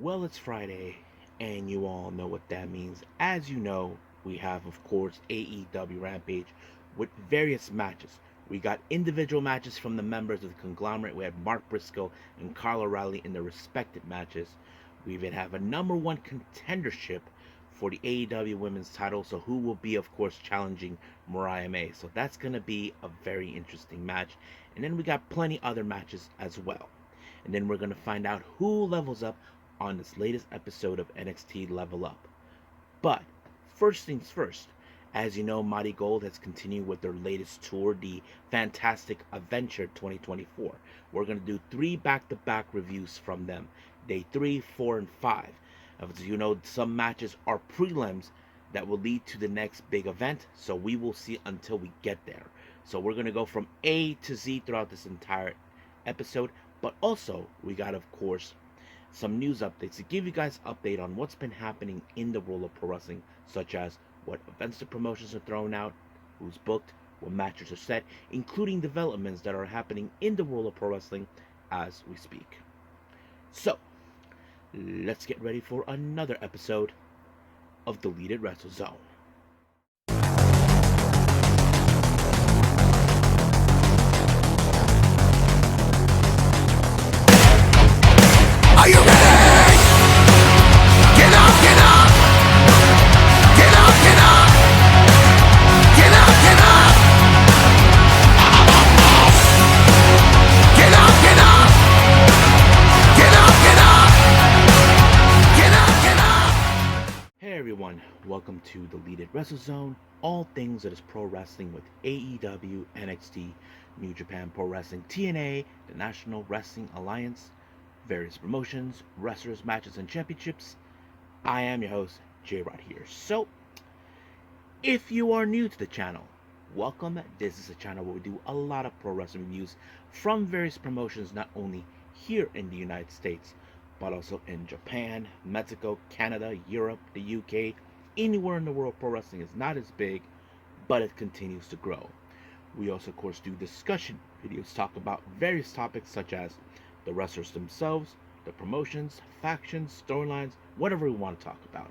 Well, it's Friday, and you all know what that means. As you know, we have, of course, AEW Rampage with various matches. We got individual matches from the members of the conglomerate. We had Mark Briscoe and Kyle O'Reilly in their respective matches. We even have a number one contendership for the AEW Women's title. So, who will be, of course, challenging Mariah May? So, that's going to be a very interesting match. And then we got plenty other matches as well. And then we're going to find out who levels up on this latest episode of NXT Level Up. But first things first, as you know, MARIGOLD has continued with their latest tour, the Fantastic Adventure 2024. We're going to do 3 back-to-back reviews from them, day 3, 4, and 5. As you know, some matches are prelims that will lead to the next big event, so we will see until we get there. So we're going to go from A to Z throughout this entire episode, but also we got, of course, some news updates to give you guys an update on what's been happening in the world of pro wrestling, such as what events the promotions are throwing out, who's booked, what matches are set, including developments that are happening in the world of pro wrestling as we speak. So, let's get ready for another episode of Deleted Wrestle Zone. Are you ready? Get up, get up! Get up, get up! Get up, get up! Get up, get up! Get up, get up! Get up, get up! Hey everyone, welcome to Deleted Wrestle Zone, all things that is pro wrestling with AEW, NXT, New Japan Pro Wrestling, TNA, the National Wrestling Alliance, various promotions, wrestlers, matches, and championships. I am your host, J-Rod here. So, if you are new to the channel, welcome. This is a channel where we do a lot of pro wrestling reviews from various promotions, not only here in the United States, but also in Japan, Mexico, Canada, Europe, the UK, anywhere in the world pro wrestling is not as big, but it continues to grow. We also, of course, do discussion videos, talk about various topics such as the wrestlers themselves, the promotions, factions, storylines, whatever we want to talk about.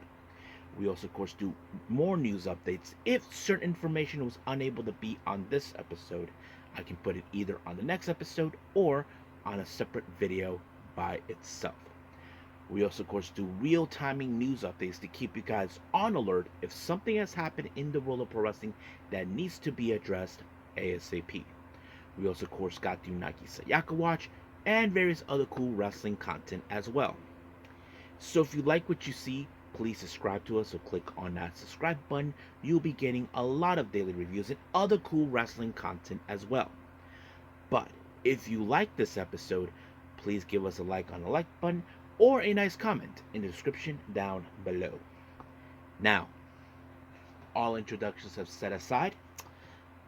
We also, of course, do more news updates. If certain information was unable to be on this episode, I can put it either on the next episode or on a separate video by itself. We also, of course, do real-timing news updates to keep you guys on alert if something has happened in the world of pro wrestling that needs to be addressed ASAP. We also, of course, got the Unagi Sayaka Watch and various other cool wrestling content as well. So if you like what you see, please subscribe to us, so click on that subscribe button. You'll be getting a lot of daily reviews and other cool wrestling content as well. But if you like this episode, please give us a like on the like button or a nice comment in the description down below. Now, all introductions have set aside,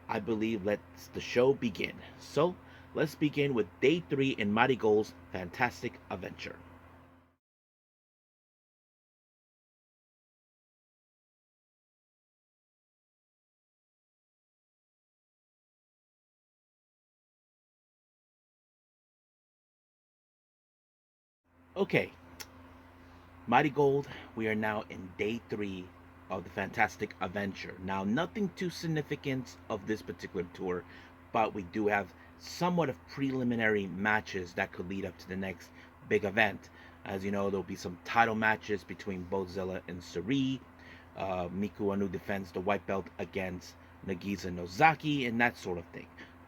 I believe let's the show begin. So let's begin with Day 3 in MARIGOLD's Fantastic Adventure. Okay, MARIGOLD, we are now in Day 3 of the Fantastic Adventure. Now, nothing too significant of this particular tour, but we do have somewhat of preliminary matches that could lead up to the next big event. As you know, there'll be some title matches between Bozilla and Sari. Miku Anu defends the white belt against Nagisa Nozaki and that sort of thing.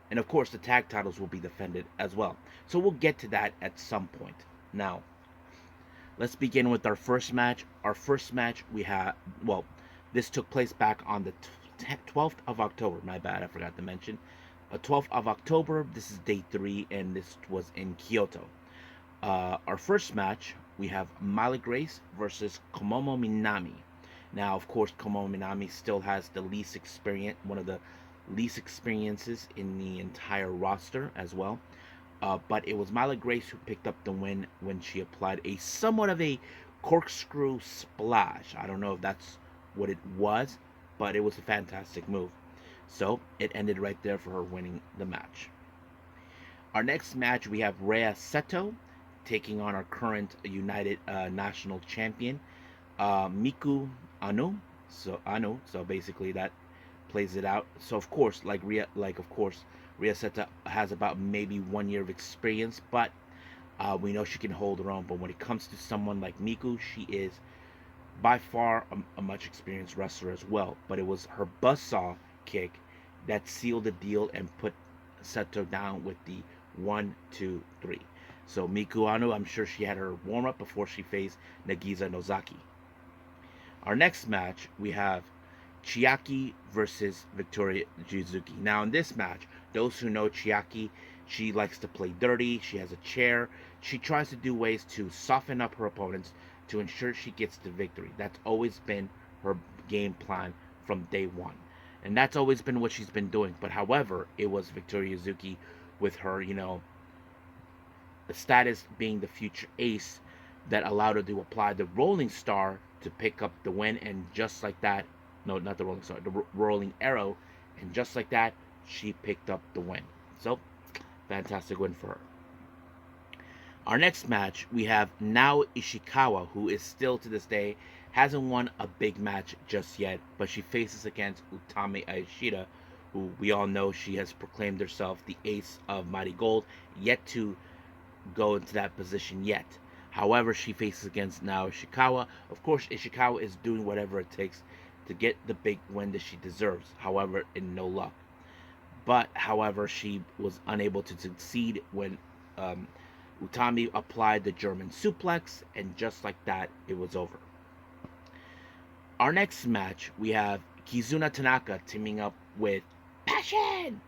And of course, the tag titles will be defended as well. So we'll get to that at some point. Now, let's begin with our first match. Our first match we have, well, this took place back on the 12th of October. My bad, I forgot to mention. 12th of October, this is Day 3, and this was in Kyoto. Our first match, we have Mala Grace versus Komomo Minami. Now, of course, Komomo Minami still has the least experience, one of the least experiences in the entire roster as well. But it was Mala Grace who picked up the win when she applied a somewhat of a corkscrew splash. I don't know if that's what it was, but it was a fantastic move. So it ended right there for her winning the match. Our next match, we have Rhea Seto taking on our current United National Champion, Miku Anu. So basically that plays it out. So of course, Rhea Seta has about maybe 1 year of experience, but we know she can hold her own. But when it comes to someone like Miku, she is by far a much experienced wrestler as well. But it was her buzzsaw kick that sealed the deal and put Seto down with the 1, 2, 3. So Miku Anu, I'm sure she had her warm up before she faced Nagisa Nozaki. Our next match, we have Chiaki versus Victoria Jizuki. Now, in this match, those who know Chiaki, she likes to play dirty. She has a chair. She tries to do ways to soften up her opponents to ensure she gets the victory. That's always been her game plan from day one. And that's always been what she's been doing. But however, it was Victoria Jizuki with her, the status being the future ace that allowed her to apply the Rolling Star to pick up the win. And just like that, no, not the Rolling Star, the Rolling Arrow. And just like that, she picked up the win. So, fantastic win for her. Our next match, we have Nao Ishikawa, who is still to this day hasn't won a big match just yet, but she faces against Utami Aishida, who we all know she has proclaimed herself the ace of MARIGOLD, yet to go into that position yet. However, she faces against Nao Ishikawa. Of course, Ishikawa is doing whatever it takes to get the big win that she deserves. However, in no luck. But, however, she was unable to succeed when Utami applied the German suplex, and just like that, it was over. Our next match, we have Kizuna Tanaka teaming up with Passion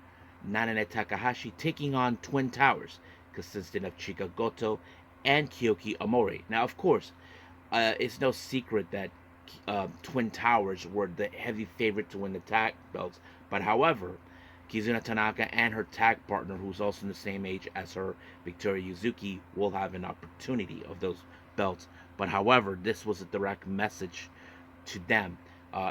Nanane Takahashi taking on Twin Towers, consisting of Chika Goto and Kyoki Amori. Now, of course, it's no secret that Twin Towers were the heavy favorite to win the tag belts, but however, Kizuna Tanaka and her tag partner, who's also in the same age as her, Victoria Yuzuki, will have an opportunity of those belts. But however, this was a direct message to them.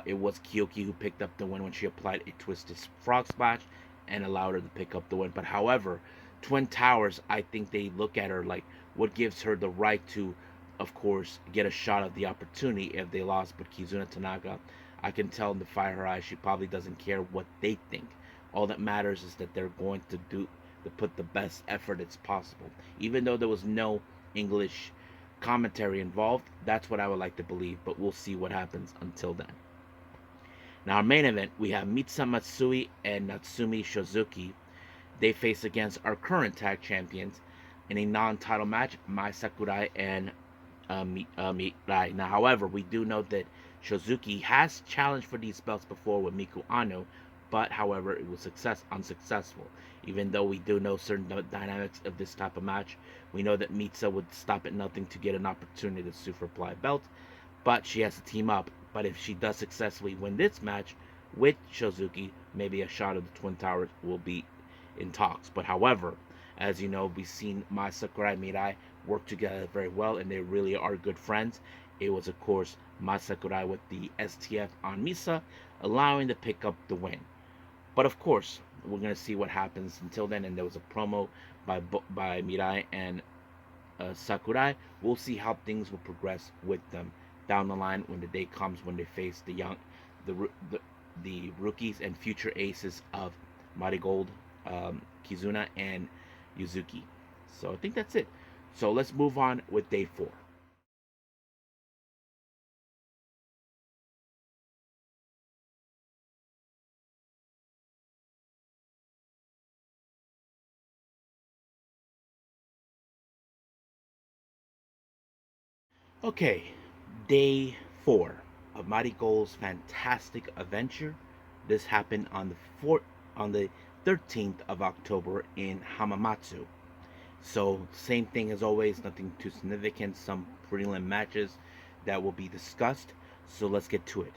It was Kyoki who picked up the win when she applied a twisted frog splash and allowed her to pick up the win. But however, Twin Towers, I think they look at her like what gives her the right to, of course, get a shot at the opportunity if they lost. But Kizuna Tanaka, I can tell in the fire her eyes, she probably doesn't care what they think. All that matters is that they're going to put the best effort as possible. Even though there was no English commentary involved, that's what I would like to believe, but we'll see what happens until then. Now, our main event, we have Mitsa Matsui and Natsumi Shozuki. They face against our current tag champions in a non-title match, Mai Sakurai and Mirai. Now, however, we do know that Shozuki has challenged for these belts before with Miku Ano, but however, it was unsuccessful. Even though we do know certain dynamics of this type of match, we know that Mitsa would stop at nothing to get an opportunity to sue for apply belt, but she has to team up. But if she does successfully win this match with Shozuki, maybe a shot of the Twin Towers will be in talks. But however, as you know, we've seen Mai Sakurai and Mirai work together very well, and they really are good friends. It was, of course, Mai Sakurai with the STF on Misa, allowing to pick up the win. But of course, we're going to see what happens until then. And there was a promo by Mirai and Sakurai. We'll see how things will progress with them down the line when the day comes when they face the rookies and future aces of Marigold, Kizuna, and Yuzuki. So I think that's it. So let's move on with day 4. Okay, day 4 of Marigold's fantastic adventure. This happened on the 13th of October in Hamamatsu. So same thing as always, nothing too significant. Some prelim matches that will be discussed. So let's get to it.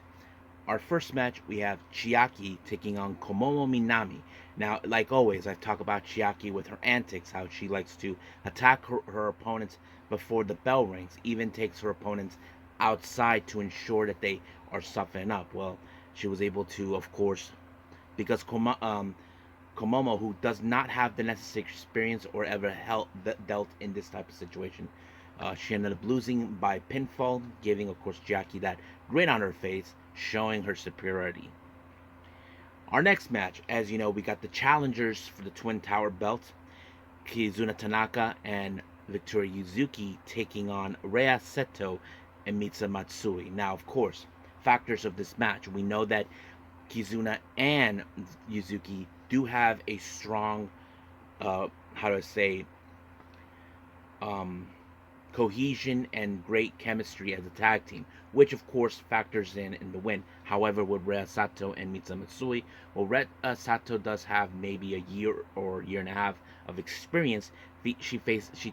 Our first match, we have Chiaki taking on Komomo Minami. Now, like always, I've talked about Chiaki with her antics, how she likes to attack her opponents before the bell rings, even takes her opponents outside to ensure that they are softening up. Well, she was able to, of course, because Komomo Komomo, who does not have the necessary experience or ever dealt in this type of situation. She ended up losing by pinfall, giving, of course, Jackie that grin on her face, showing her superiority. Our next match, as you know, we got the challengers for the Twin Tower belt, Kizuna Tanaka and Victoria Yuzuki taking on Rhea Seto and Mitsa Matsui. Now, of course, factors of this match. We know that Kizuna and Yuzuki do have a strong, how do I say, um, cohesion and great chemistry as a tag team, which of course factors in the win. However, with Rhea Sato and Mitsa Matsui, well, Rhea Sato does have maybe a year or year and a half of experience. She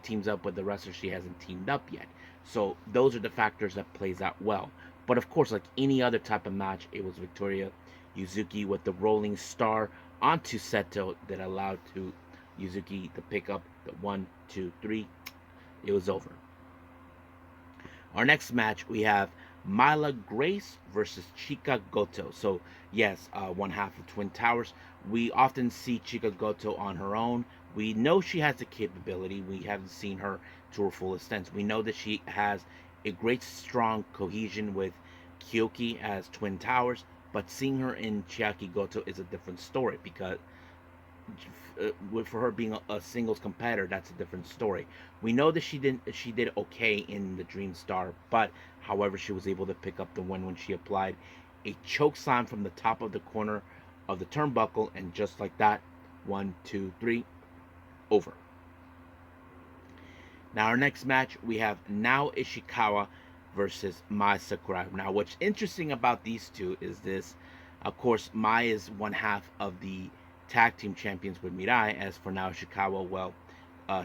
teams up with the wrestler she hasn't teamed up yet. So those are the factors that plays out well. But of course, like any other type of match, it was Victoria Yuzuki with the rolling star onto Seto that allowed to Yuzuki to pick up the 1, 2, 3. It was over. Our next match, we have Myla Grace versus Chika Goto. So, yes, one half of Twin Towers. We often see Chika Goto on her own. We know she has the capability. We haven't seen her to her full extent. We know that she has a great, strong cohesion with Kyoki as Twin Towers. But seeing her in Chiaki Goto is a different story because for her being a singles competitor, that's a different story. We know that she did okay in the Dream Star, but however, she was able to pick up the win when she applied a choke slam from the top of the corner of the turnbuckle, and just like that, 1, 2, 3, over. Now our next match, we have Nao Ishikawa versus Mai Sakurai. Now what's interesting about these two is this: of course, Mai is one half of the tag team champions with Mirai. As for Nao Ishikawa, well,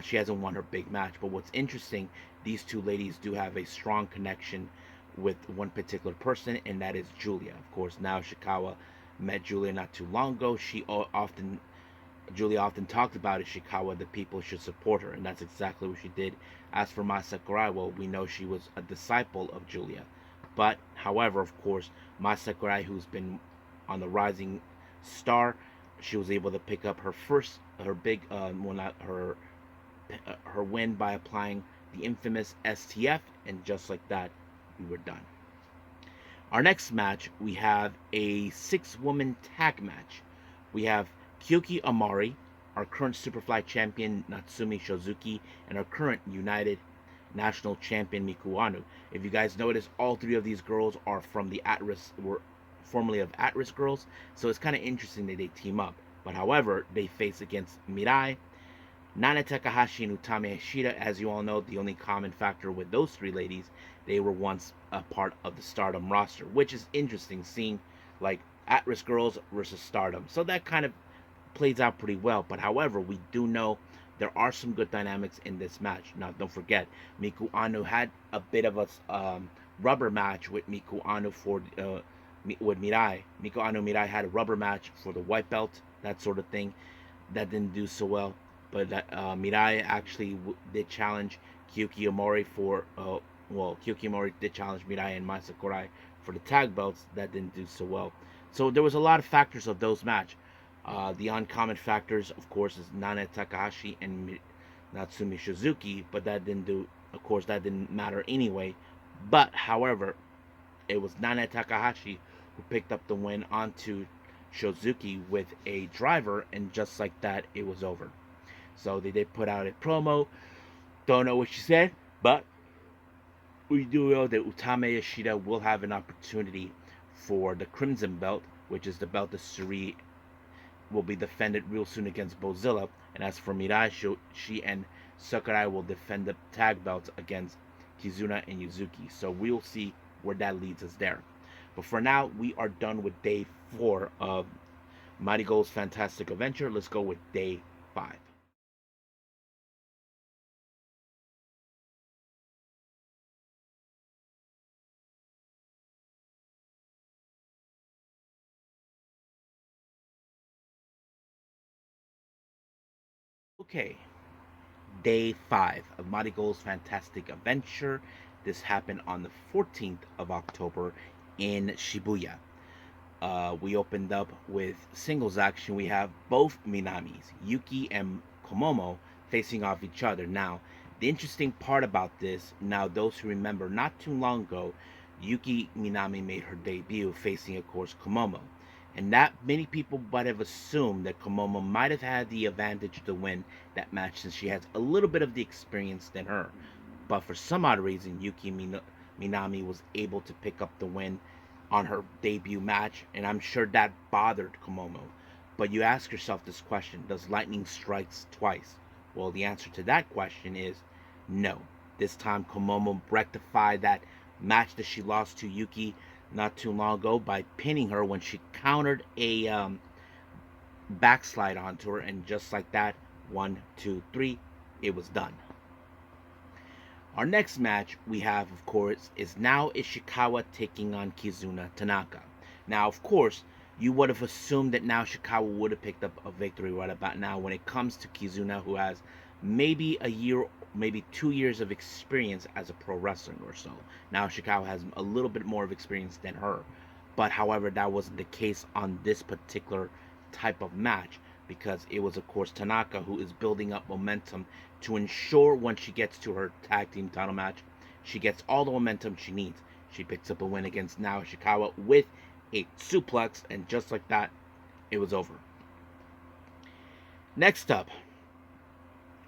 she hasn't won her big match. But what's interesting, these two ladies do have a strong connection with one particular person, and that is Giulia. Of course, Nao Ishikawa met Giulia not too long ago. Julia often talked about Ishikawa that people should support her, and that's exactly what she did. As for Mai Sakurai, well, we know she was a disciple of Giulia. But, however, of course, Mai Sakurai, who's been on the rising star, she was able to pick up her big, well, not her win by applying the infamous STF, and just like that, we were done. Our next match, we have a 6-woman tag match. We have Kyoki Amari, our current Superfly champion Natsumi Shozuki, and our current United National Champion Miku Anu. If you guys notice, all 3 of these girls are from the were formerly of At-Risk Girls, so it's kind of interesting that they team up. But however, they face against Mirai, Nana Takahashi, and Utami Hashida. As you all know, the only common factor with those 3 ladies, they were once a part of the Stardom roster, which is interesting, seeing like At-Risk Girls versus Stardom. So that kind of plays out pretty well. But however, we do know there are some good dynamics in this match. Now, don't forget, Miku Anu had a bit of a rubber match with Miku Anu with Mirai. Miku Anu and Mirai had a rubber match for the white belt, that sort of thing. That didn't do so well. But Mirai actually did challenge Kyoki Amori Kyoki Amori did challenge Mirai and Mai Sakurai for the tag belts. That didn't do so well. So there was a lot of factors of those match. The uncommon factors, of course, is Nana Takahashi and Natsumi Shizuki, but that didn't matter anyway. But, however, it was Nana Takahashi who picked up the win onto Shizuki with a driver, and just like that, it was over. So they did put out a promo. Don't know what she said, but we do know that Utami Yoshida will have an opportunity for the Crimson Belt, which is the belt that Suri will be defended real soon against Bozilla. And as for Mirai, she and Sakurai will defend the tag belts against Kizuna and Yuzuki. So we'll see where that leads us there. But for now, we are done with day 4 of Marigold's Fantastic Adventure. Let's go with day 5. Okay, day 5 of Marigold's Fantastic Adventure. This happened on the 14th of October in Shibuya. We opened up with singles action. We have both Minamis, Yuki and Komomo, facing off each other. Now, the interesting part about this, now those who remember, not too long ago, Yuki Minami made her debut facing, of course, Komomo. And that many people might have assumed that Komomo might have had the advantage to win that match since she has a little bit of the experience than her. But for some odd reason, Minami was able to pick up the win on her debut match, and I'm sure that bothered Komomo. But you ask yourself this question: does lightning strike twice? Well, the answer to that question is no. This time, Komomo rectified that match that she lost to Yuki not too long ago by pinning her when she countered a backslide onto her, and just like that, 1, 2, 3, it was done. Our next match we have, of course, is now Ishikawa taking on Kizuna Tanaka. Now, of course, you would have assumed that now Ishikawa would have picked up a victory right about now when it comes to Kizuna, who has maybe a year, maybe 2 years of experience as a pro wrestler or so. Now Ishikawa has a little bit more of experience than her. But however, that wasn't the case on this particular type of match because it was, of course, Tanaka who is building up momentum to ensure when she gets to her tag team title match, she gets all the momentum she needs. She picks up a win against Nao Ishikawa with a suplex, and just like that, it was over. Next up,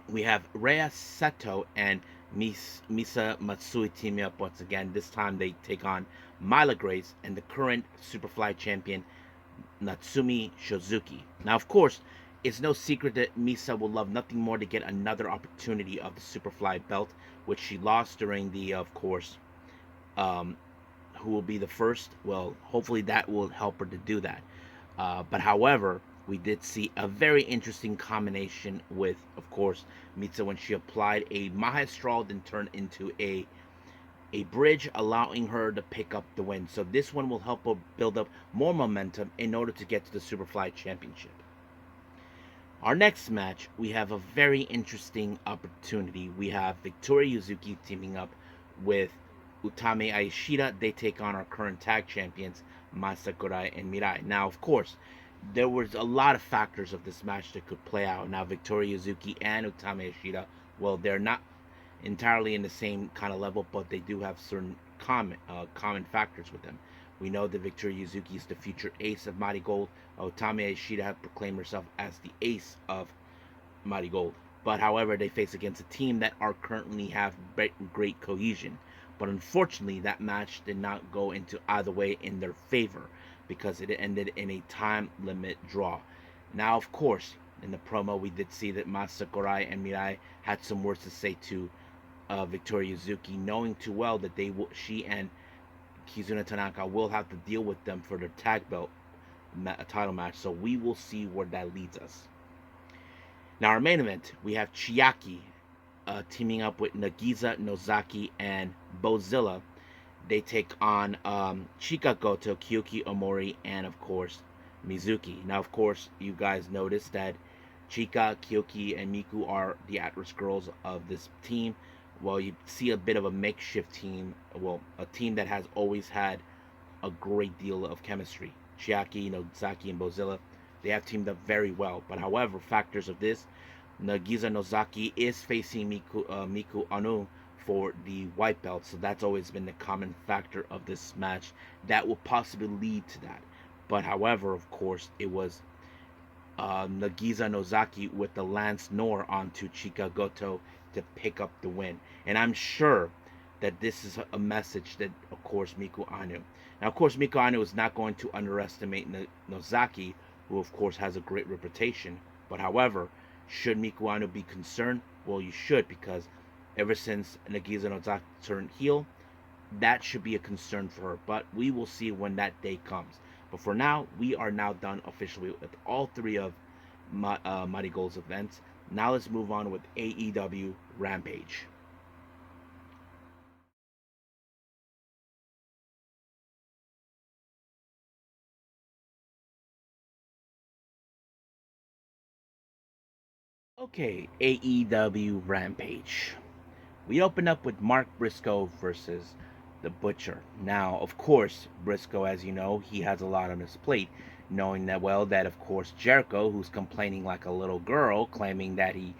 we have Rhea Seto and Misa Matsui teaming up once again. This time they take on Myla Grace and the current Superfly champion Natsumi Shozuki. Now, of course, it's no secret that Misa will love nothing more to get another opportunity of the Superfly belt, which she lost during the, of course, who will be the first. Well, hopefully that will help her to do that. But however, we did see a very interesting combination with, of course, Misa when she applied a Mahastral then turned into a bridge, allowing her to pick up the win. So this one will help her build up more momentum in order to get to the Superfly Championship. Our next match, we have a very interesting opportunity. We have Victoria Yuzuki teaming up with Utami Aishida. They take on our current tag champions, Mai Sakurai and Mirai. Now, of course, there was a lot of factors of this match that could play out. Now, Victoria Yuzuki and Utami Aishida, well, they're not entirely in the same kind of level, but they do have certain common factors with them. We know that Victoria Yuzuki is the future ace of MARIGOLD. Utami Aishida have proclaimed herself as the ace of MARIGOLD. But however, they face against a team that are currently have great cohesion. But unfortunately, that match did not go into either way in their favor because it ended in a time limit draw. Now, of course, in the promo, we did see that Mai Sakurai and Mirai had some words to say to Victoria Yuzuki, knowing too well that she and Kizuna Tanaka will have to deal with them for their tag belt title match. So we will see where that leads us. Now, our main event, we have Chiaki teaming up with Nagisa Nozaki and Bozilla. They take on Chika Goto, Kyoki Omori, and of course Mizuki. Now, of course, you guys noticed that Chika, Kyoki, and Miku are the at-risk girls of this team. Well, you see a bit of a makeshift team. Well, a team that has always had a great deal of chemistry. Chiaki, Nozaki, and Bozilla, they have teamed up very well. But however, factors of this, Nagisa Nozaki is facing Miku Anu for the white belt, so that's always been the common factor of this match that will possibly lead to that. But however, of course, it was Nagisa Nozaki with the Lance Nor onto Chika Goto to pick up the win. And I'm sure that this is a message that, of course, Miku Anu. Now, of course, Miku Anu is not going to underestimate Nozaki, who, of course, has a great reputation. But however, should Miku Anu be concerned? Well, you should, because ever since Nagisa Nozaki turned heel, that should be a concern for her. But we will see when that day comes. But for now, we are now done officially with all three of MARIGOLD's events. Now let's move on with AEW Rampage. Okay, AEW Rampage. We open up with Mark Briscoe versus the Butcher. Now, of course, Briscoe, as you know, he has a lot on his plate, knowing that, well, that of course Jericho, who's complaining like a little girl, claiming that he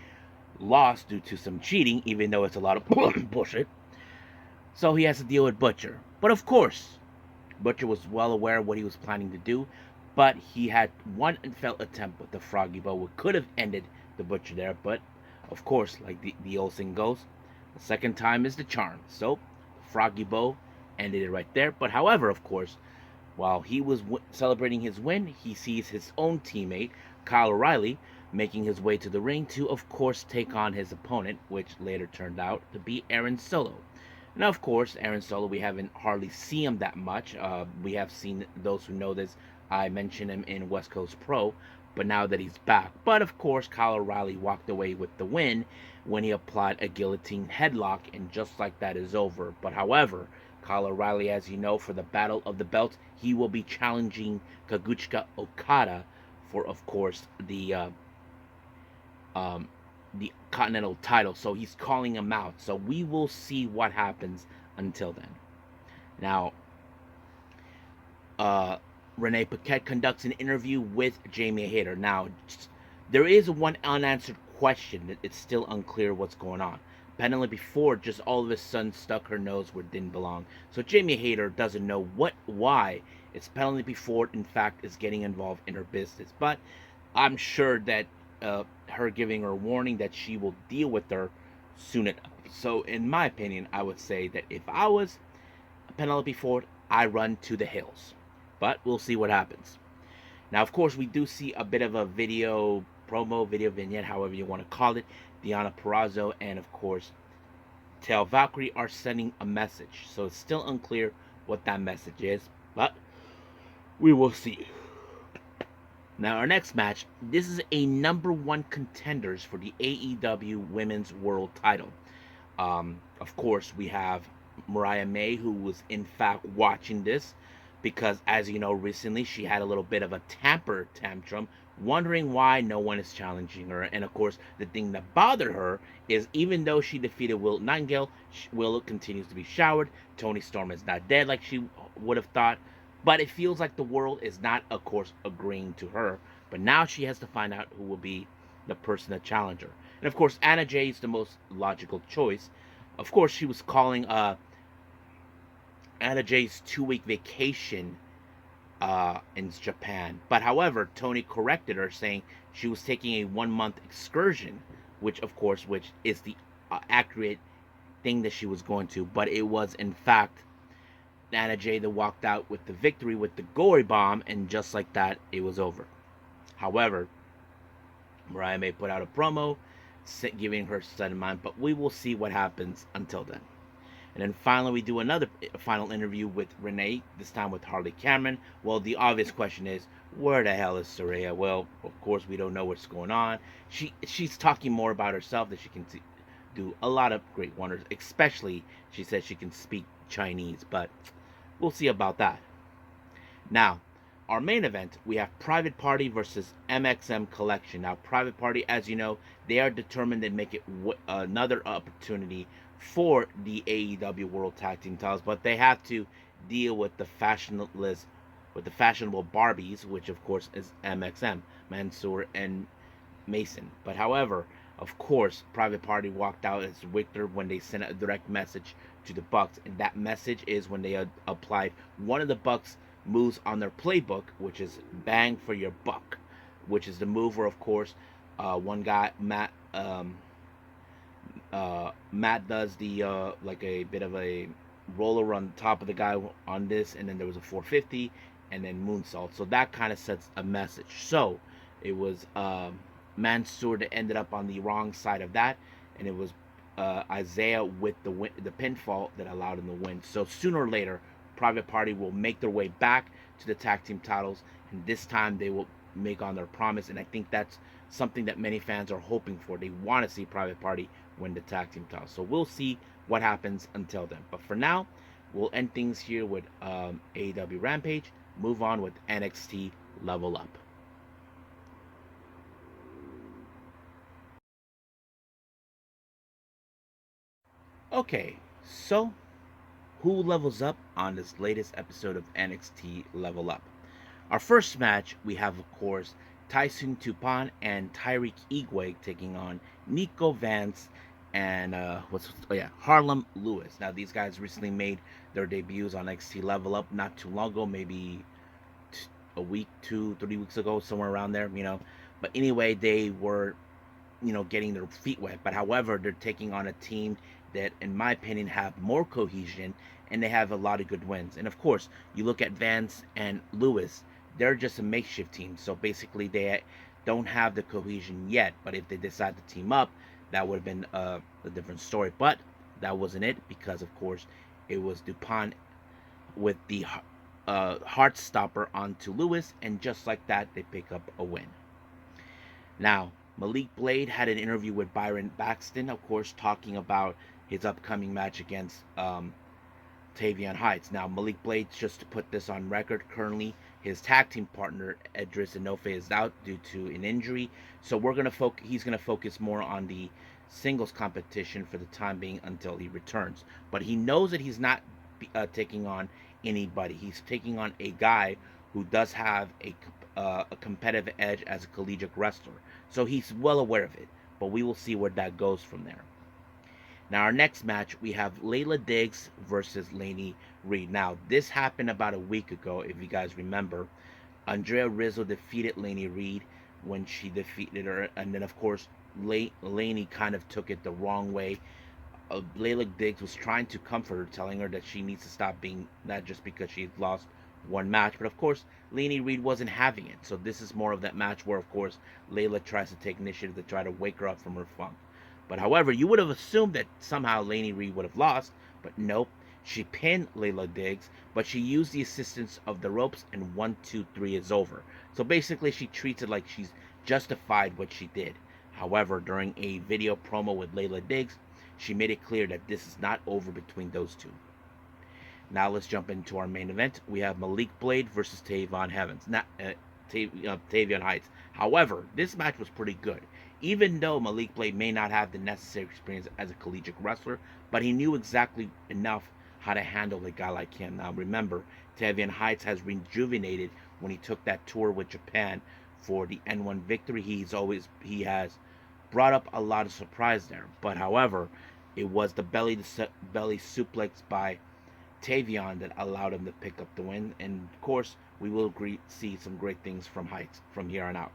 lost due to some cheating, even though it's a lot of bullshit. So he has to deal with Butcher. But of course, Butcher was well aware of what he was planning to do, but he had one failed attempt with the Froggy Bow, which could have ended the Butcher there. But of course, like the old saying goes, the second time is the charm. So Froggy Bow ended it right there. But however, of course, while he was celebrating his win, he sees his own teammate, Kyle O'Reilly, making his way to the ring to, of course, take on his opponent, which later turned out to be Aaron Solo. Now, of course, Aaron Solo, we haven't hardly seen him that much. We have seen, those who know this, I mentioned him in West Coast Pro, but now that he's back. But of course, Kyle O'Reilly walked away with the win when he applied a guillotine headlock, and just like that is over. But however, Kyle O'Reilly, as you know, for the Battle of the Belts, he will be challenging Kazuchika Okada for, of course, um, the Continental title. So he's calling him out. So we will see what happens until then. Now, uh, Renee Paquette conducts an interview with Jamie Hayter. Now, there is one unanswered question that it's still unclear what's going on. Penelope Ford just all of a sudden stuck her nose where it didn't belong. So Jamie Hayter doesn't know why it's Penelope Ford, in fact, is getting involved in her business. But I'm sure that her giving her warning that she will deal with her soon enough. So, in my opinion, I would say that if I was Penelope Ford, I run to the hills. But we'll see what happens. Now, of course, we do see a bit of a video promo, video vignette, however you want to call it. Deonna Purrazzo and, of course, Tail Valkyrie are sending a message. So it's still unclear what that message is, but we will see. Now, our next match, this is a number one contenders for the AEW Women's World Title. Of course, we have Mariah May, who was in fact watching this because, as you know, recently she had a little bit of a temper tantrum, wondering why no one is challenging her. And of course, the thing that bothered her is even though she defeated Willow Nightingale, Willow continues to be showered. Toni Storm is not dead like she would have thought. But it feels like the world is not, of course, agreeing to her. But now she has to find out who will be the person to challenge her. And of course, Anna Jay is the most logical choice. Of course, she was calling Anna Jay's 2-week vacation in Japan. But however, Tony corrected her, saying she was taking a 1-month excursion, which is the accurate thing that she was going to. But it was in fact Anna Jay that walked out with the victory with the gory bomb, and just like that, it was over. However, Mariah May put out a promo giving her state of mind, but we will see what happens until then. And then finally, we do another final interview with Renee, this time with Harley Cameron. Well, the obvious question is, where the hell is Saraya? Well, of course, we don't know what's going on. She's talking more about herself, that she can do a lot of great wonders, especially she says she can speak Chinese, but we'll see about that. Now, our main event, we have Private Party versus MXM Collection. Now, Private Party, as you know, they are determined to make it another opportunity for the AEW World Tag Team titles, but they have to deal with the fashionable Barbies, which of course is MXM, Mansoor and Mason. But however, of course, Private Party walked out as victor when they sent a direct message to the Bucks, and that message is when they applied one of the Bucks moves on their playbook, which is Bang for Your Buck, which is the move where, of course, one guy Matt does the like a bit of a roller on top of the guy on this, and then there was a 450 and then moonsault. So that kind of sets a message. So it was Mansoor that ended up on the wrong side of that, and it was Isaiah with the pinfall that allowed him to win. So sooner or later, Private Party will make their way back to the tag team titles, and this time they will make on their promise. And I think that's something that many fans are hoping for. They want to see Private Party win the tag team titles. So we'll see what happens until then. But for now, we'll end things here with AEW Rampage. Move on with NXT Level Up. Okay, so who levels up on this latest episode of NXT Level Up. Our first match, we have, of course, Tyson Tupan and Tyreek Igwe taking on Nico Vance and Harlem Lewis. Now, these guys recently made their debuts on NXT Level Up not too long ago, maybe a week, 2, 3 weeks ago, somewhere around there, But anyway, they were, getting their feet wet. But however, they're taking on a team that, in my opinion, have more cohesion and they have a lot of good wins. And of course, you look at Vance and Lewis, they're just a makeshift team. So basically, they don't have the cohesion yet. But if they decide to team up, that would have been a different story. But that wasn't it because, of course, it was DuPont with the heart stopper onto Lewis, and just like that, they pick up a win. Now, Malik Blade had an interview with Byron Baxton, of course, talking about his upcoming match against Tavion Heights. Now, Malik Blade, just to put this on record, currently his tag team partner Edris Enofe is out due to an injury, so he's gonna focus more on the singles competition for the time being until he returns. But he knows that he's not taking on anybody. He's taking on a guy who does have a competitive edge as a collegiate wrestler. So he's well aware of it. But we will see where that goes from there. Now, our next match, we have Layla Diggs versus Lainey Reed. Now, this happened about a week ago, if you guys remember. Andrea Rizzo defeated Lainey Reed when she defeated her. And then, of course, Lainey kind of took it the wrong way. Layla Diggs was trying to comfort her, telling her that she needs to stop being that just because she lost one match. But of course, Lainey Reed wasn't having it. So this is more of that match where, of course, Layla tries to take initiative to try to wake her up from her funk. But however, you would have assumed that somehow Lainey Reed would have lost. But nope, she pinned Layla Diggs, but she used the assistance of the ropes, and 1, 2, 3 is over. So basically, she treats it like she's justified what she did. However, during a video promo with Layla Diggs, she made it clear that this is not over between those two. Now let's jump into our main event. We have Malik Blade versus Tavion Heights. However, this match was pretty good. Even though Malik Blade may not have the necessary experience as a collegiate wrestler, but he knew exactly enough how to handle a guy like him. Now remember, Tavion Heights has rejuvenated when he took that tour with Japan for the N1 victory. He has brought up a lot of surprise there. But however, it was the belly suplex by Tavion that allowed him to pick up the win. And of course, we will see some great things from Heights from here on out.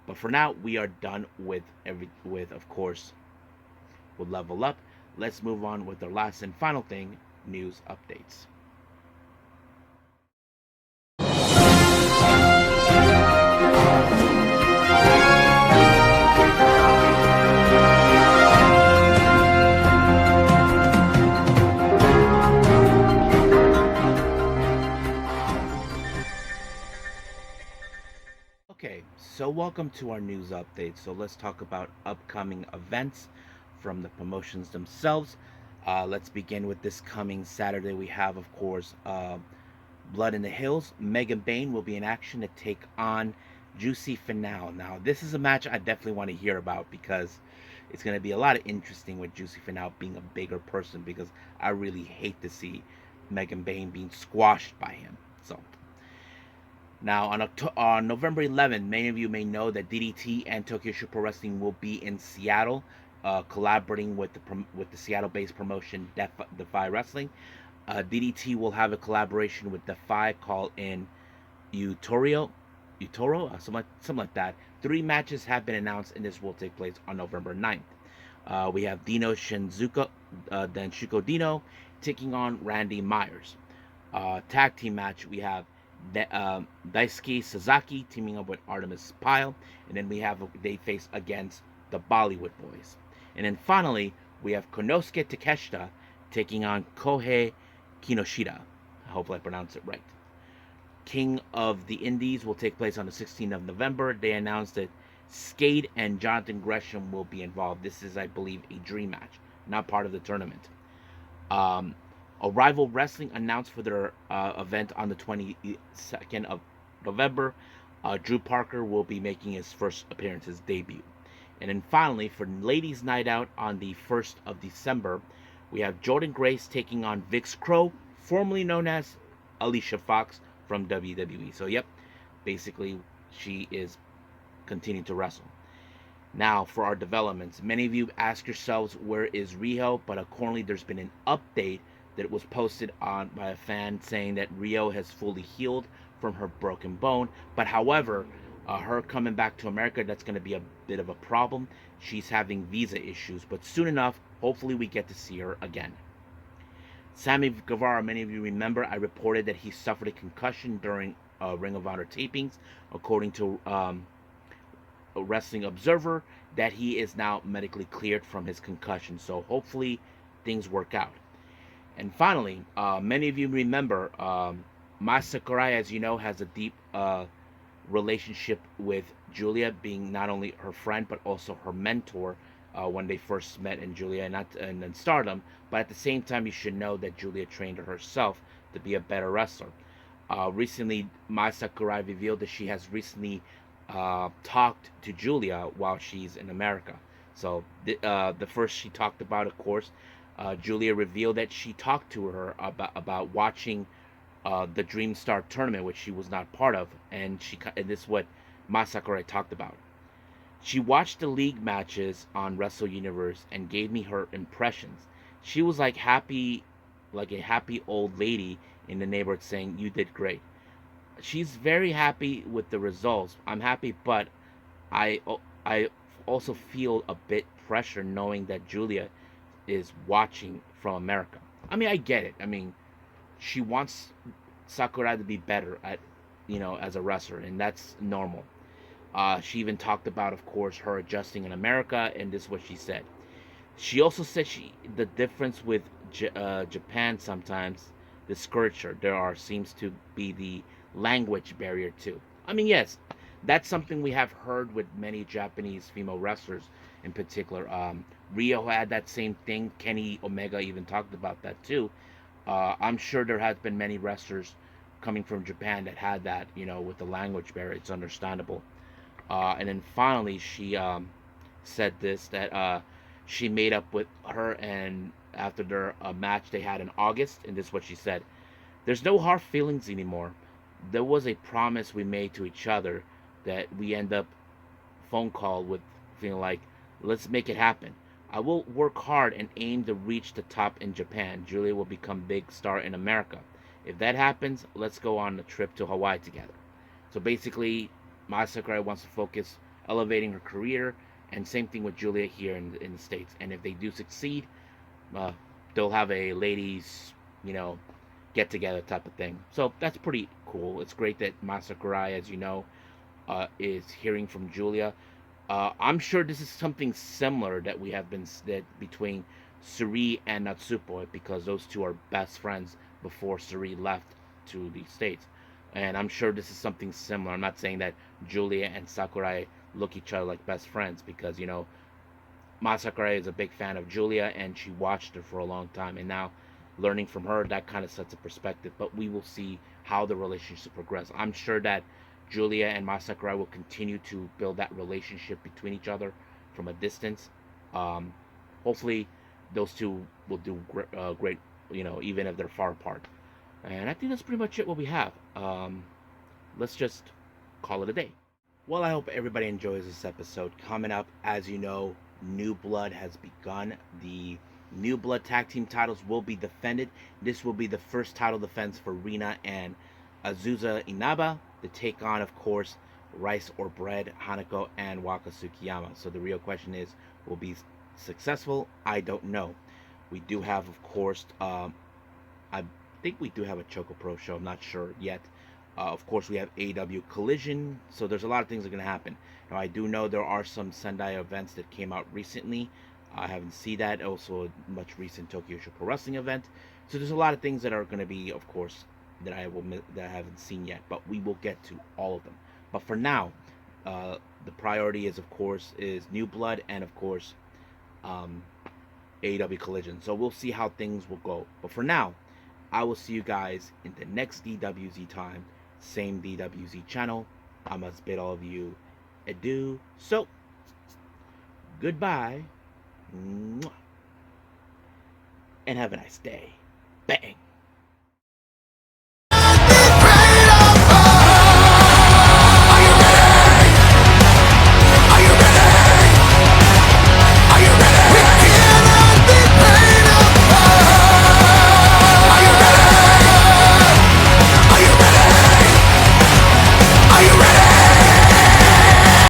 But for now, we are done with of course, with Level Up. Let's move on with our last and final thing, news updates. Okay, so welcome to our news update. So let's talk about upcoming events from the promotions themselves. Let's begin with this coming Saturday. We have, of course, Blood in the Hills. Megan Bayne will be in action to take on Juicy Finale. Now, this is a match I definitely want to hear about because it's going to be a lot of interesting with Juicy Finale being a bigger person, because I really hate to see Megan Bayne being squashed by him. So now, on November 11th, many of you may know that DDT and Tokyo Super Wrestling will be in Seattle, collaborating with the Seattle-based promotion DEFY Wrestling. DDT will have a collaboration with DEFY called in Utoro, something like that. 3 matches have been announced, and this will take place on November 9th. We have Dino Shinzuka, Shuko Dino, taking on Randy Myers. Tag team match, we have Daisuke Sasaki teaming up with Artemis Pyle, and then they face against the Bollywood Boys. And then finally, we have Konosuke Takeshita taking on Kohei Kinoshita. I hope I pronounce it right. King of the Indies will take place on the 16th of November. They announced that Skade and Jonathan Gresham will be involved. This is, I believe, a dream match, not part of the tournament. Arrival Wrestling announced for their event on the 22nd of November. Drew Parker will be making his first appearance, his debut. And then finally, for Ladies Night Out on the 1st of December, we have Jordan Grace taking on Vix Crow formerly known as Alicia Fox from WWE. So, yep, basically, she is continuing to wrestle. Now, for our developments, many of you ask yourselves, where is Riho? But accordingly, there's been an update that was posted on by a fan saying that Riho has fully healed from her broken bone. But however, her coming back to America, that's going to be a bit of a problem. She's having visa issues, but soon enough, hopefully, we get to see her again. Sammy Guevara, many of you remember, I reported that he suffered a concussion during Ring of Honor tapings, according to a Wrestling Observer, that he is now medically cleared from his concussion. So hopefully things work out. And finally, many of you remember, Mai Sakurai, as you know, has a deep relationship with Guilia, being not only her friend but also her mentor when they first met in Guilia and in Stardom. But at the same time, you should know that Guilia trained her herself to be a better wrestler. Recently, Mai Sakurai revealed that she has recently talked to Guilia while she's in America. So the first she talked about, of course, Guilia revealed that she talked to her about watching the Dream Star tournament, which she was not part of, and this is what Mai Sakurai talked about. She watched the league matches on Wrestle Universe and gave me her impressions. She was like a happy old lady in the neighborhood, saying, "You did great." She's very happy with the results. I'm happy, but I I also feel a bit pressure knowing that Guilia is watching from America. I mean, I get it. I mean, she wants Sakurai to be better at, as a wrestler, and that's normal. She even talked about, of course, her adjusting in America, and this is what she said. She also said the difference with Japan sometimes discouraged her. Seems to be the language barrier too. I mean, yes, that's something we have heard with many Japanese female wrestlers in particular. Riho had that same thing. Kenny Omega even talked about that too. I'm sure there has been many wrestlers coming from Japan that had that, with the language barrier. It's understandable. And then finally, she said this that she made up with her, and after their match they had in August, and this is what she said: "There's no hard feelings anymore. There was a promise we made to each other that we end up phone call with feeling like, let's make it happen. I will work hard and aim to reach the top in Japan. Julia will become big star in America. If that happens, let's go on a trip to Hawaii together." So basically, Mai Sakurai wants to focus elevating her career, and same thing with Julia here in the States. And if they do succeed, uh, they'll have a ladies, get together type of thing. So that's pretty cool. It's great that Mai Sakurai, as you know, is hearing from Julia. I'm sure this is something similar that we have been that between Suri and Natsupo, because those two are best friends before Suri left to the States. And I'm sure this is something similar. I'm not saying that Julia and Sakurai look each other like best friends, because Mai Sakurai is a big fan of Julia and she watched her for a long time, and now learning from her, that kind of sets a perspective. But we will see how the relationship progresses. I'm sure that Julia and Mai Sakurai will continue to build that relationship between each other from a distance. Hopefully, those two will do great, even if they're far apart. And I think that's pretty much it what we have. Let's just call it a day. Well, I hope everybody enjoys this episode. Coming up, as you know, New Blood has begun. The New Blood tag team titles will be defended. This will be the first title defense for Rina and Azusa Inaba to take on, of course, Rice or Bread, Hanako, and Waka Tsukiyama. So the real question is, will be successful? I don't know. We do have, of course, I think we do have a Choco Pro show. I'm not sure yet. Of course, we have AEW Collision. So there's a lot of things that are going to happen. Now, I do know there are some Sendai events that came out recently. I haven't seen that. Also, a much recent Tokyo Show Pro Wrestling event. So there's a lot of things that are going to be, of course, that I haven't seen yet. But we will get to all of them. But for now, the priority is, of course, New Blood and, of course, AEW Collision. So we'll see how things will go. But for now, I will see you guys in the next DWZ time. Same DWZ channel. I must bid all of you adieu. So, goodbye. And have a nice day. Bang.